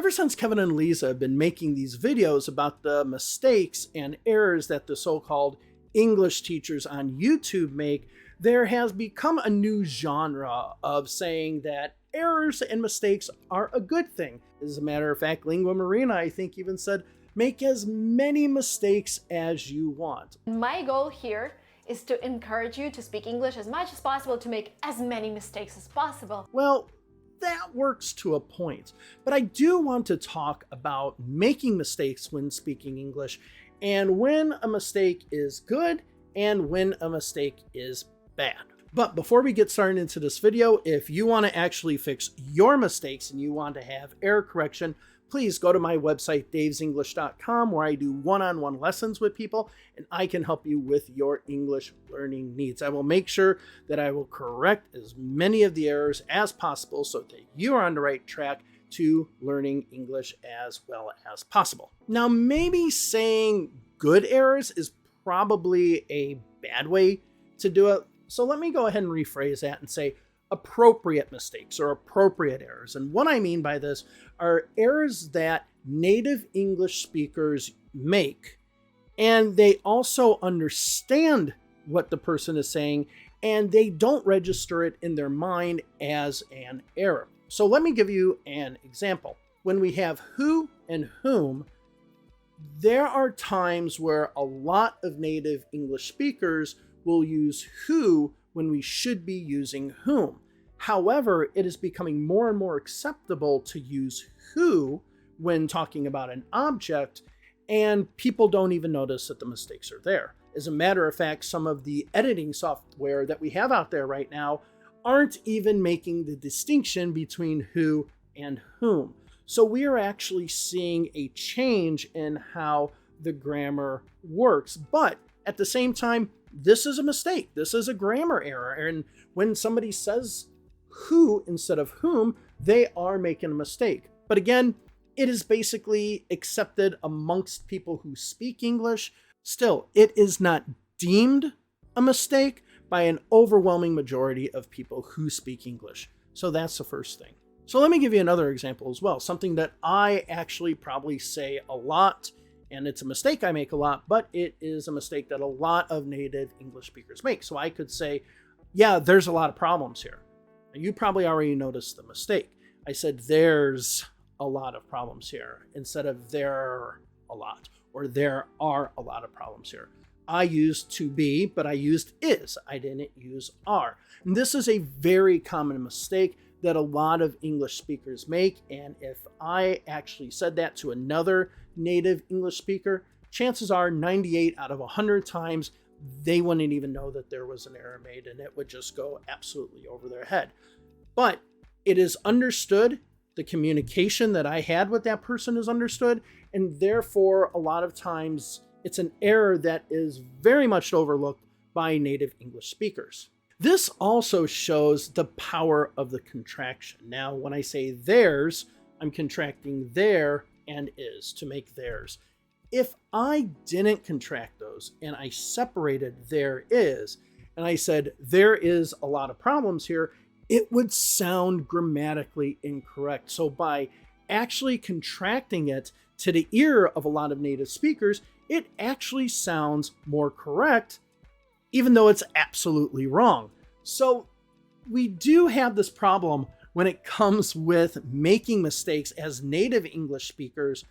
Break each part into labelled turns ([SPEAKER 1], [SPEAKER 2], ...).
[SPEAKER 1] Ever since Kevin and Lisa have been making these videos about the mistakes and errors that the so-called English teachers on YouTube make, there has become a new genre of saying that errors and mistakes are a good thing. As a matter of fact, Lingua Marina, I think, even said, make as many mistakes as you want.
[SPEAKER 2] My goal here is to encourage you to speak English as much as possible, to make as many mistakes as possible.
[SPEAKER 1] Well, that works to a point, but I do want to talk about making mistakes when speaking English, and when a mistake is good and when a mistake is bad. But before we get started into this video, if you want to actually fix your mistakes and you want to have error correction, please go to my website, davesenglish.com, where I do one-on-one lessons with people, and I can help you with your English learning needs. I will make sure that I will correct as many of the errors as possible so that you are on the right track to learning English as well as possible. Now, maybe saying good errors is probably a bad way to do it, so let me go ahead and rephrase that and say appropriate mistakes or appropriate errors. And what I mean by this are errors that native English speakers make, and they also understand what the person is saying, and they don't register it in their mind as an error. So let me give you an example. When we have who and whom, there are times where a lot of native English speakers will use who when we should be using whom. However, it is becoming more and more acceptable to use who when talking about an object, and people don't even notice that the mistakes are there. As a matter of fact, some of the editing software that we have out there right now aren't even making the distinction between who and whom. So we are actually seeing a change in how the grammar works. But at the same time, this is a mistake. This is a grammar error. And when somebody says who instead of whom, they are making a mistake. But again, it is basically accepted amongst people who speak English. Still, it is not deemed a mistake by an overwhelming majority of people who speak English. So that's the first thing. So let me give you another example as well, something that I actually probably say a lot, and it's a mistake I make a lot, but it is a mistake that a lot of native English speakers make. So I could say, yeah, there's a lot of problems here. Now, you probably already noticed the mistake. I said there's a lot of problems here instead of there are a lot, or there are a lot of problems here. I used to be, but I used is. I didn't use are. And this is a very common mistake that a lot of English speakers make. And if I actually said that to another native English speaker, chances are 98 out of 100 times, they wouldn't even know that there was an error made, and it would just go absolutely over their head. But it is understood. The communication that I had with that person is understood, and therefore a lot of times it's an error that is very much overlooked by native English speakers. This also shows the power of the contraction. Now, when I say theirs, I'm contracting there and is to make theirs. If I didn't contract those and I separated there is, and I said there is a lot of problems here, it would sound grammatically incorrect. So by actually contracting it to the ear of a lot of native speakers, it actually sounds more correct, even though it's absolutely wrong. So we do have this problem when it comes with making mistakes as native English speakers.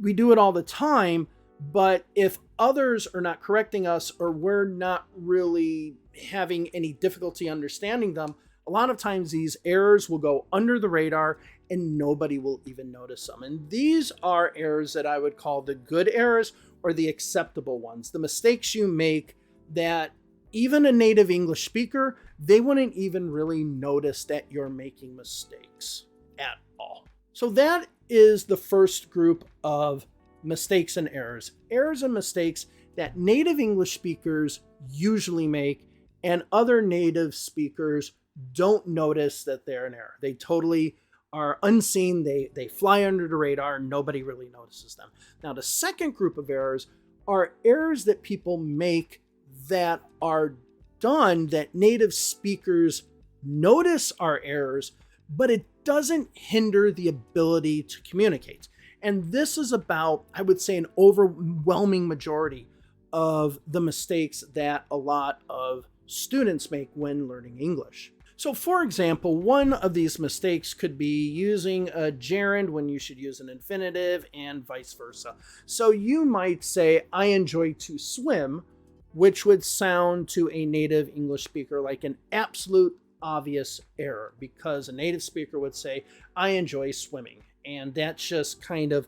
[SPEAKER 1] We do it all the time, but if others are not correcting us, or we're not really having any difficulty understanding them, a lot of times these errors will go under the radar and nobody will even notice them. And these are errors that I would call the good errors, or the acceptable ones. The mistakes you make that even a native English speaker, they wouldn't even really notice that you're making mistakes at all. So that is the first group of mistakes and errors. Errors and mistakes that native English speakers usually make, and other native speakers don't notice that they're an error. They totally are unseen. They fly under the radar. Nobody really notices them. Now, the second group of errors are errors that people make that are done that native speakers notice are errors, but it doesn't hinder the ability to communicate. And this is about, I would say, an overwhelming majority of the mistakes that a lot of students make when learning English. So for example, one of these mistakes could be using a gerund when you should use an infinitive and vice versa. So you might say, I enjoy to swim, which would sound to a native English speaker like an absolute obvious error, because a native speaker would say, I enjoy swimming. And that's just kind of,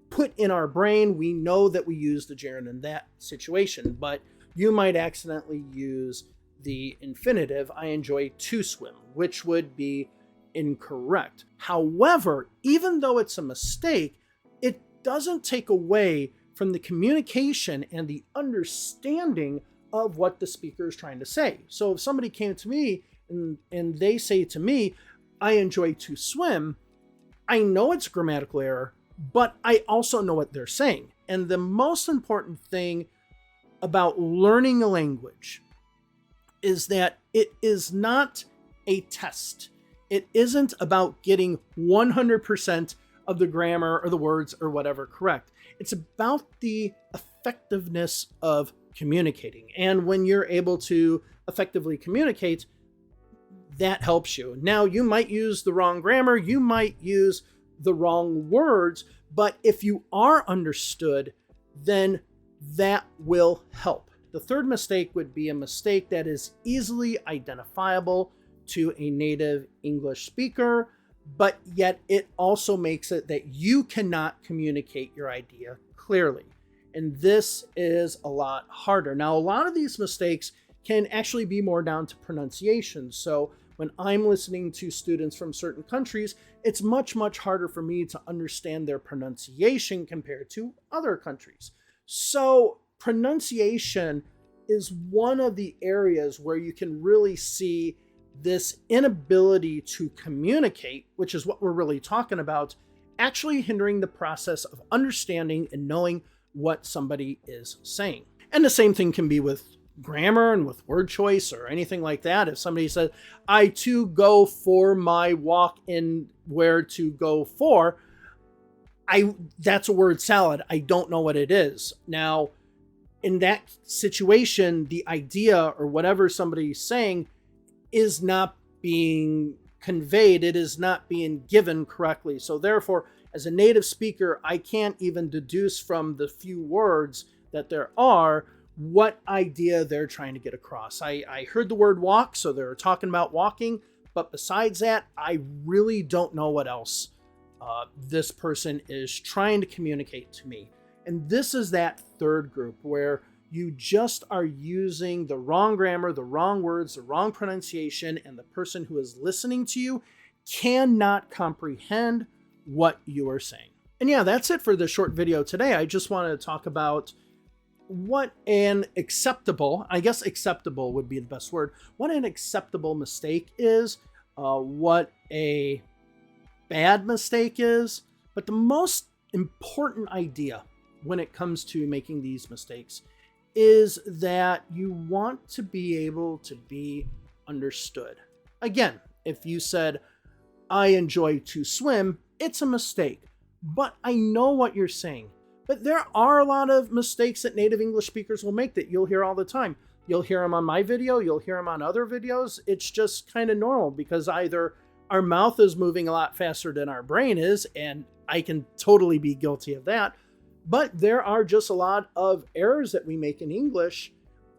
[SPEAKER 1] put in our brain. We know that we use the gerund in that situation, but you might accidentally use the infinitive, I enjoy to swim, which would be incorrect. However, even though it's a mistake, it doesn't take away from the communication and the understanding of what the speaker is trying to say. So if somebody came to me and they say to me, I enjoy to swim, I know it's a grammatical error, but I also know what they're saying. And the most important thing about learning a language is that it is not a test. It isn't about getting 100% of the grammar or the words or whatever correct. It's about the effectiveness of communicating. And when you're able to effectively communicate, that helps you. Now, you might use the wrong grammar, you might use the wrong words, but if you are understood, then that will help. The third mistake would be a mistake that is easily identifiable to a native English speaker, but yet it also makes it that you cannot communicate your idea clearly. And this is a lot harder. Now, a lot of these mistakes can actually be more down to pronunciation. So when I'm listening to students from certain countries, it's much, much harder for me to understand their pronunciation compared to other countries. So pronunciation is one of the areas where you can really see this inability to communicate, which is what we're really talking about, actually hindering the process of understanding and knowing what somebody is saying. And the same thing can be with grammar and with word choice or anything like that. If somebody says, I too go for my walk in where to go for, that's a word salad. I don't know what it is. Now, in that situation, the idea or whatever somebody's saying is not being conveyed. It is not being given correctly. So therefore, as a native speaker, I can't even deduce from the few words that there are what idea they're trying to get across. I heard the word walk, so they're talking about walking. But besides that, I really don't know what else this person is trying to communicate to me. And this is that third group where you just are using the wrong grammar, the wrong words, the wrong pronunciation, and the person who is listening to you cannot comprehend what you are saying. And yeah, that's it for the short video today. I just wanted to talk about what an acceptable, I guess acceptable would be the best word, what an acceptable mistake is, what a bad mistake is. But the most important idea when it comes to making these mistakes is that you want to be able to be understood. Again, if you said, I enjoy to swim, it's a mistake, but I know what you're saying. But there are a lot of mistakes that native English speakers will make that you'll hear all the time. You'll hear them on my video, you'll hear them on other videos. It's just kind of normal because either our mouth is moving a lot faster than our brain is, and I can totally be guilty of that. But there are just a lot of errors that we make in English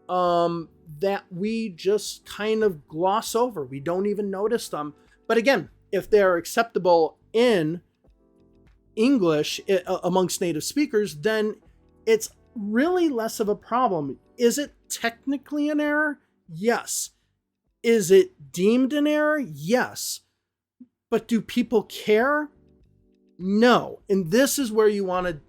[SPEAKER 1] that we just kind of gloss over. We don't even notice them. But again, if they're acceptable in English amongst native speakers, then it's really less of a problem. Is it technically an error? Yes. Is it deemed an error? Yes. But do people care? No. And this is where you want to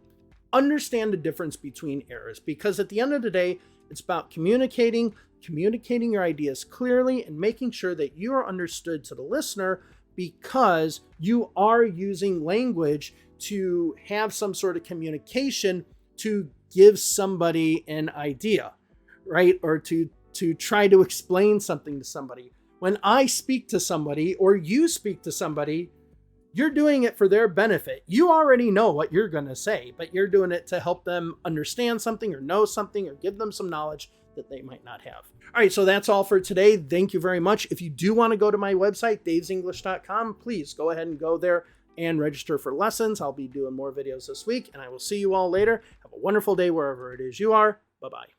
[SPEAKER 1] understand the difference between errors, because at the end of the day, it's about communicating your ideas clearly and making sure that you are understood to the listener, because you are using language to have some sort of communication to give somebody an idea, right? Or to try to explain something to somebody. When I speak to somebody or you speak to somebody, you're doing it for their benefit. You already know what you're going to say, but you're doing it to help them understand something or know something or give them some knowledge that they might not have. All right, so that's all for today. Thank you very much. If you do want to go to my website, davesenglish.com, please go ahead and go there and register for lessons. I'll be doing more videos this week, and I will see you all later. Have a wonderful day wherever it is you are. Bye-bye.